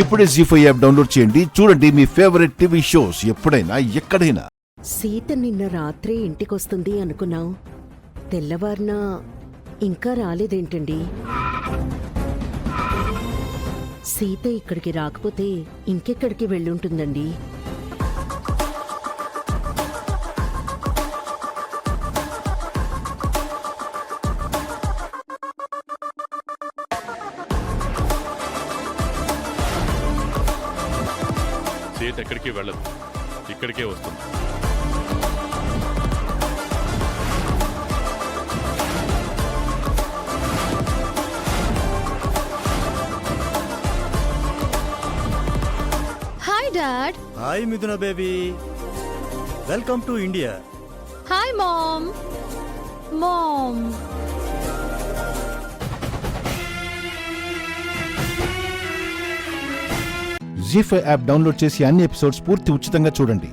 ఇప్పుడే జీ5 app download చేయండి. చూడండి మీ ఫేవరెట్ టీవీ షోస్ ఎప్పుడైనా ఎక్కడైనా. సీత నిన్న రాత్రే ఇంటికొస్తుంది అనుకున్నాం. తెల్లవారిన ఇంకా రాలేదేంటండి? సీత ఇక్కడికి రాకపోతే ఇంకెక్కడికి వెళ్ళుంటుందండి? సీత ఎక్కడికి వెళ్ళదు, ఇక్కడికే వస్తుంది. Hi dad. Hi Mithuna baby, welcome to India. Hi mom. Mom, Zee five app download చేసి అన్ని ఎపిసోడ్స్ పూర్తి ఉచితంగా చూడండి.